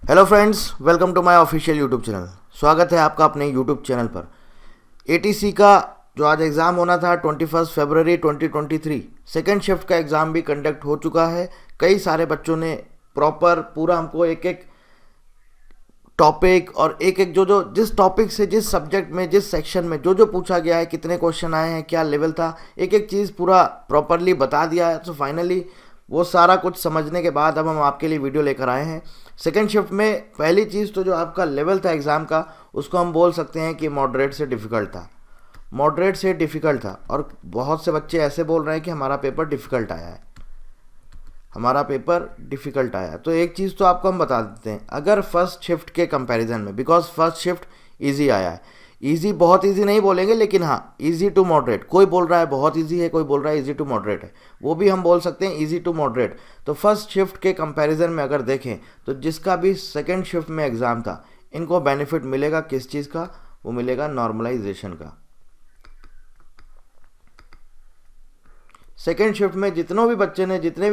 Hello friends, welcome to my official YouTube channel. स्वागत है आपका अपने यूट्यूब चैनल पर। एटीसी का जो आज एग्ज़ाम होना था 21 फरवरी 2023, सेकेंड शिफ्ट का एग्ज़ाम भी कंडक्ट हो चुका है। कई सारे बच्चों ने प्रॉपर पूरा हमको एक एक टॉपिक और एक एक जो जिस टॉपिक से, जिस सब्जेक्ट में, जिस सेक्शन में जो पूछा गया है, कितने क्वेश्चन आए हैं, क्या लेवल था, एक एक चीज़ पूरा प्रॉपरली बता दिया है। तो फाइनली वो सारा कुछ समझने के बाद अब हम आपके लिए वीडियो लेकर आए हैं। सेकेंड शिफ्ट में पहली चीज़ तो जो आपका लेवल था एग्ज़ाम का, उसको हम बोल सकते हैं कि मॉडरेट से डिफ़िकल्ट था। मॉडरेट से डिफ़िकल्ट था और बहुत से बच्चे ऐसे बोल रहे हैं कि हमारा पेपर डिफ़िकल्ट आया है, हमारा पेपर डिफ़िकल्ट आया। तो एक चीज़ तो आपको हम बता देते हैं, अगर फर्स्ट शिफ्ट के कंपैरिजन में, बिकॉज फर्स्ट शिफ्ट इजी आया है, इजी बहुत इजी नहीं बोलेंगे, लेकिन हाँ इजी टू मॉडरेट। कोई बोल रहा है बहुत इजी है, कोई बोल रहा है इजी टू मॉडरेट है, वो भी हम बोल सकते हैं इजी टू मॉडरेट। तो फर्स्ट शिफ्ट के कंपैरिजन में अगर देखें तो जिसका भी सेकेंड शिफ्ट में एग्ज़ाम था, इनको बेनिफिट मिलेगा किस चीज़ का? वो मिलेगा नॉर्मलाइजेशन का। सेकेंड शिफ्ट में जितने भी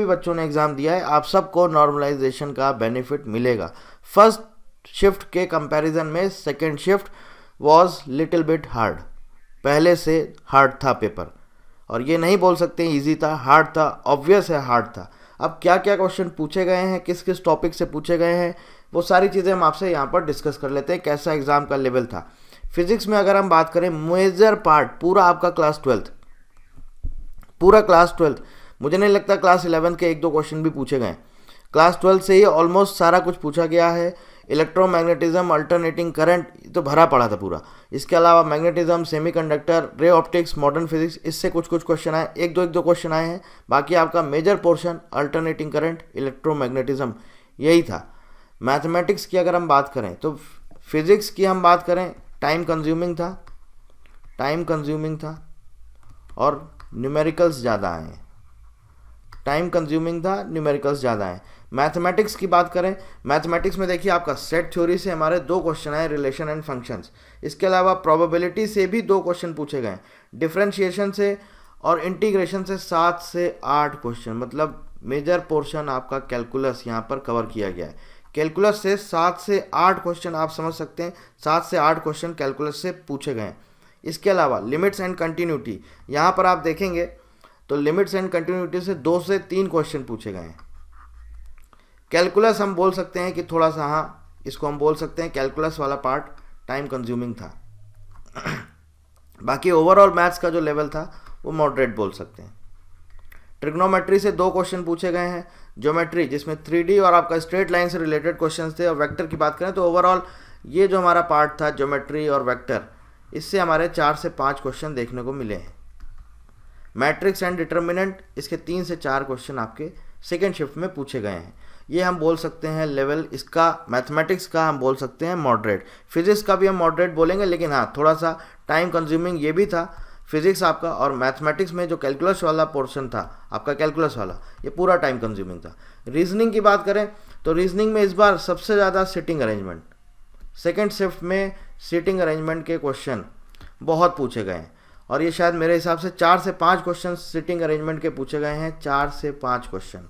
बच्चों ने एग्ज़ाम दिया है, आप सबको नॉर्मलाइजेशन का बेनिफिट मिलेगा। फर्स्ट शिफ्ट के कंपैरिजन में second shift was little bit hard, पहले से हार्ड था पेपर। और ये नहीं बोल सकते इजी था, हार्ड था, ऑब्वियस है हार्ड था। अब क्या क्या क्वेश्चन पूछे गए हैं, किस किस टॉपिक से पूछे गए हैं, वो सारी चीज़ें हम आपसे यहाँ पर डिस्कस कर लेते हैं, कैसा एग्ज़ाम का लेवल था। फिजिक्स में अगर हम बात करें, मेजर पार्ट पूरा आपका क्लास ट्वेल्थ, पूरा क्लास ट्वेल्थ, मुझे नहीं लगता क्लास 11 के एक दो क्वेश्चन भी पूछे गए। क्लास 12 से ही ऑलमोस्ट सारा कुछ पूछा गया है। इलेक्ट्रोमैग्नेटिज्म, अल्टरनेटिंग करंट तो भरा पड़ा था पूरा। इसके अलावा magnetism, semiconductor, ray optics, modern physics, इससे कुछ कुछ क्वेश्चन आए, एक दो क्वेश्चन आए हैं। बाकी आपका major portion alternating current, electromagnetism यही था। मैथमेटिक्स की अगर हम बात करें तो फिजिक्स की हम बात करें, टाइम कंज्यूमिंग था और न्यूमेरिकल्स ज़्यादा आए। टाइम कंज्यूमिंग था, न्यूमेरिकल्स ज़्यादा है। मैथमेटिक्स की बात करें, मैथमेटिक्स में देखिए आपका सेट थ्योरी से हमारे दो क्वेश्चन आए, रिलेशन एंड फंक्शंस। इसके अलावा प्रोबेबिलिटी से भी दो क्वेश्चन पूछे गए, डिफरेंशिएशन से और इंटीग्रेशन से 7 से 8 क्वेश्चन। मतलब मेजर पोर्शन आपका कैलकुलस यहाँ पर कवर किया गया है। कैलकुलस से 7 से 8 क्वेश्चन आप समझ सकते हैं, 7 से 8 क्वेश्चन कैलकुलस से पूछे गए हैं। इसके अलावा लिमिट्स एंड कंटिन्यूटी, यहाँ पर आप देखेंगे तो लिमिट्स एंड कंटिन्यूटी से 2 से 3 क्वेश्चन पूछे गए हैं। कैलकुलस हम बोल सकते हैं कि थोड़ा सा, हाँ इसको हम बोल सकते हैं कैलकुलस वाला पार्ट टाइम कंज्यूमिंग था। बाकी ओवरऑल मैथ्स का जो लेवल था वो मॉडरेट बोल सकते हैं। ट्रिग्नोमेट्री से 2 क्वेश्चन पूछे गए हैं। ज्योमेट्री जिसमें 3D और आपका स्ट्रेट लाइन से रिलेटेड क्वेश्चन थे। और वेक्टर की बात करें तो ओवरऑल ये जो हमारा पार्ट था ज्योमेट्री और वेक्टर, इससे हमारे 4 से 5 क्वेश्चन देखने को मिले हैं। मैट्रिक्स एंड डिटर्मिनेंट, इसके 3 से 4 क्वेश्चन आपके सेकेंड शिफ्ट में पूछे गए हैं। ये हम बोल सकते हैं लेवल इसका, मैथमेटिक्स का हम बोल सकते हैं मॉडरेट। फिजिक्स का भी हम मॉडरेट बोलेंगे, लेकिन हाँ थोड़ा सा टाइम कंज्यूमिंग ये भी था फिजिक्स आपका। और मैथमेटिक्स में जो कैलकुलस वाला पोर्शन था आपका, कैलकुलस वाला, ये पूरा टाइम कंज्यूमिंग था। रीजनिंग की बात करें तो रीजनिंग में इस बार सबसे ज़्यादा सिटिंग अरेंजमेंट, सेकेंड शिफ्ट में सिटिंग अरेंजमेंट के क्वेश्चन बहुत पूछे गए हैं। और ये शायद मेरे हिसाब से 4 से 5 क्वेश्चन सिटिंग अरेंजमेंट के पूछे गए हैं, 4 से 5 क्वेश्चन।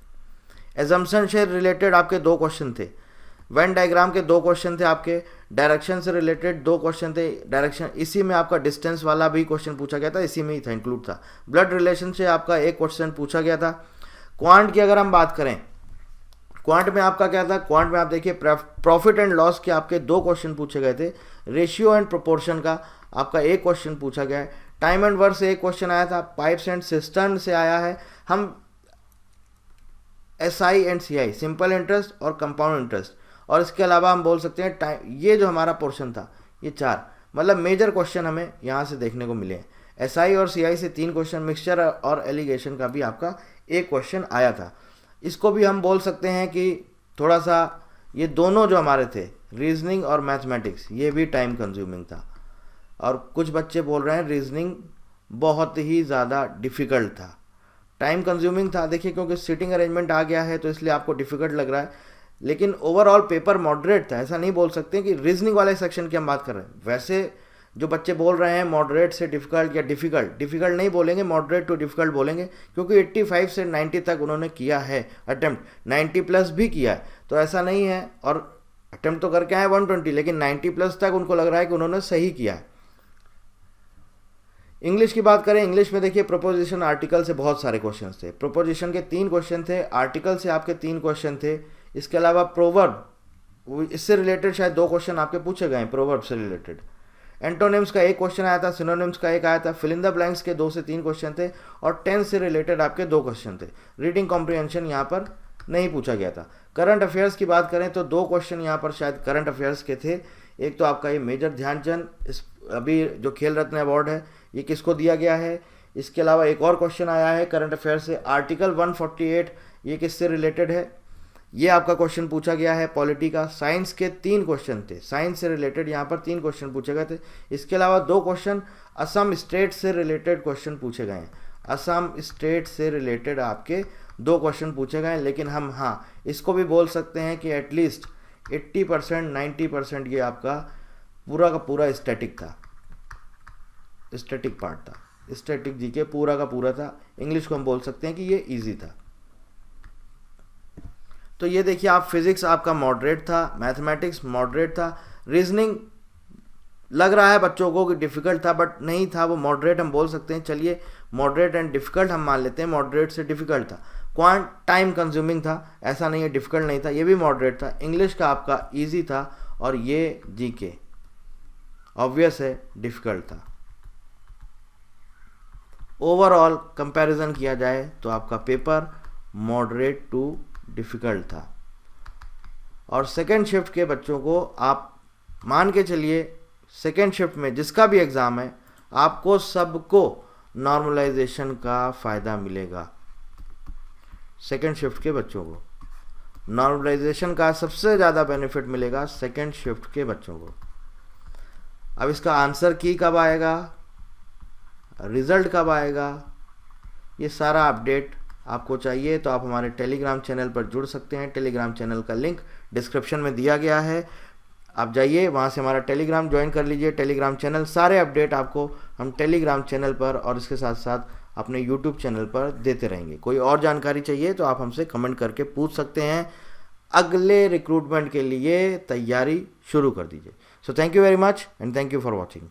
एजम्पशन से रिलेटेड आपके 2 क्वेश्चन थे। वेन डायग्राम के 2 क्वेश्चन थे आपके। डायरेक्शन से रिलेटेड 2 क्वेश्चन थे। डायरेक्शन, इसी में आपका डिस्टेंस वाला भी क्वेश्चन पूछा गया था, इसी में ही था, इंक्लूड था। ब्लड रिलेशन से आपका 1 क्वेश्चन पूछा गया था। क्वांट की अगर हम बात करें, क्वांट में आपका क्या था, क्वांट में आप देखिए प्रॉफिट एंड लॉस के आपके 2 क्वेश्चन पूछे गए थे। रेशियो एंड प्रोपोर्शन का आपका 1 क्वेश्चन पूछा गया है। टाइम एंड वर्क से 1 क्वेश्चन आया था। पाइप्स एंड सिस्टर्न से आया है। हम SI and CI, simple interest और कंपाउंड इंटरेस्ट, और इसके अलावा हम बोल सकते हैं टाइम, ये जो हमारा पोर्शन था ये 4, मतलब मेजर क्वेश्चन हमें यहाँ से देखने को मिले हैं। SI और CI से 3 क्वेश्चन, मिक्सचर और एलिगेशन का भी आपका 1 क्वेश्चन आया था। इसको भी हम बोल सकते हैं कि थोड़ा सा ये दोनों जो हमारे थे, रीजनिंग और मैथमेटिक्स, ये भी टाइम कंज्यूमिंग था। और कुछ बच्चे बोल रहे हैं रीजनिंग बहुत ही ज़्यादा डिफ़िकल्ट था। टाइम कंज्यूमिंग था, देखिए क्योंकि सीटिंग अरेंजमेंट आ गया है तो इसलिए आपको डिफ़िकल्ट लग रहा है, लेकिन ओवरऑल पेपर मॉडरेट था। ऐसा नहीं बोल सकते कि रीजनिंग वाले सेक्शन की हम बात कर रहे हैं। वैसे जो बच्चे बोल रहे हैं मॉडरेट से डिफ़िकल्ट या डिफ़िकल्ट नहीं बोलेंगे, मॉडरेट टू डिफ़िकल्ट बोलेंगे, क्योंकि 85 से 90 तक उन्होंने किया है अटेम्प्ट, 90 प्लस भी किया है, तो ऐसा नहीं है। और अटेम्प्ट तो करके आए 120, लेकिन 90 प्लस तक उनको लग रहा है कि उन्होंने सही किया है। इंग्लिश की बात करें, इंग्लिश में देखिए प्रोपोजिशन आर्टिकल से बहुत सारे क्वेश्चन थे। प्रोपोजिशन के 3 क्वेश्चन थे, आर्टिकल से आपके 3 क्वेश्चन थे, इसके अलावा प्रोवर्ब, इससे रिलेटेड शायद 2 क्वेश्चन आपके पूछे गए हैं प्रोवर्ब से रिलेटेड। एंटोनिम्स का 1 क्वेश्चन आया था, सिनोनिम्स का 1 आया था, फिल इन द ब्लैंक्स के 2 से 3 क्वेश्चन थे, और टेंस से रिलेटेड आपके 2 क्वेश्चन थे। रीडिंग कॉम्प्रिहेंशन यहाँ पर नहीं पूछा गया था। करंट अफेयर्स की बात करें तो 2 क्वेश्चन यहाँ पर शायद करंट अफेयर्स के थे। एक तो आपका ये मेजर ध्यानचंद, इस अभी जो खेल रत्न अवार्ड है ये किसको दिया गया है। इसके अलावा एक और क्वेश्चन आया है करंट अफेयर्स से, आर्टिकल 148 ये किससे रिलेटेड है, ये आपका क्वेश्चन पूछा गया है पॉलिटी का। साइंस के 3 क्वेश्चन थे, साइंस से रिलेटेड यहाँ पर 3 क्वेश्चन पूछे गए थे। इसके अलावा 2 क्वेश्चन असम स्टेट से रिलेटेड क्वेश्चन पूछे गए हैं। असम स्टेट से रिलेटेड आपके 2 क्वेश्चन पूछे गए हैं, लेकिन हम हाँ इसको भी बोल सकते हैं कि एटलीस्ट 80% 90% ये आपका पूरा का पूरा स्टैटिक था, स्टैटिक पार्ट था, स्टैटिक जी के पूरा का पूरा था। इंग्लिश को हम बोल सकते हैं कि ये इजी था। तो ये देखिए आप, फिजिक्स आपका मॉडरेट था, मैथमेटिक्स मॉडरेट था, रीजनिंग लग रहा है बच्चों को कि डिफ़िकल्ट था, बट नहीं था, वो मॉडरेट हम बोल सकते हैं। चलिए मॉडरेट एंड डिफ़िकल्ट हम मान लेते हैं, मॉडरेट से डिफ़िकल्ट था। क्वांट टाइम कंज्यूमिंग था, ऐसा नहीं है डिफ़िकल्ट नहीं था, ये भी मॉडरेट था। इंग्लिश का आपका ईजी था, और ये जीके ऑब्वियस है डिफ़िकल्ट था। ओवरऑल कंपैरिजन किया जाए तो आपका पेपर मॉडरेट टू डिफ़िकल्ट था। और सेकेंड शिफ्ट के बच्चों को आप मान के चलिए, सेकेंड शिफ्ट में जिसका भी एग्ज़ाम है आपको सबको नॉर्मलाइजेशन का फ़ायदा मिलेगा। सेकेंड शिफ्ट के बच्चों को नॉर्मलाइजेशन का सबसे ज़्यादा बेनिफिट मिलेगा सेकेंड शिफ्ट के बच्चों को। अब इसका आंसर की कब आएगा, रिज़ल्ट कब आएगा, ये सारा अपडेट आपको चाहिए तो आप हमारे टेलीग्राम चैनल पर जुड़ सकते हैं। टेलीग्राम चैनल का लिंक डिस्क्रिप्शन में दिया गया है, आप जाइए वहाँ से हमारा टेलीग्राम ज्वाइन कर लीजिए। टेलीग्राम चैनल, सारे अपडेट आपको हम टेलीग्राम चैनल पर और इसके साथ साथ अपने यूट्यूब चैनल पर देते रहेंगे। कोई और जानकारी चाहिए तो आप हमसे कमेंट करके पूछ सकते हैं। अगले रिक्रूटमेंट के लिए तैयारी शुरू कर दीजिए। So thank you very much and thank you for watching.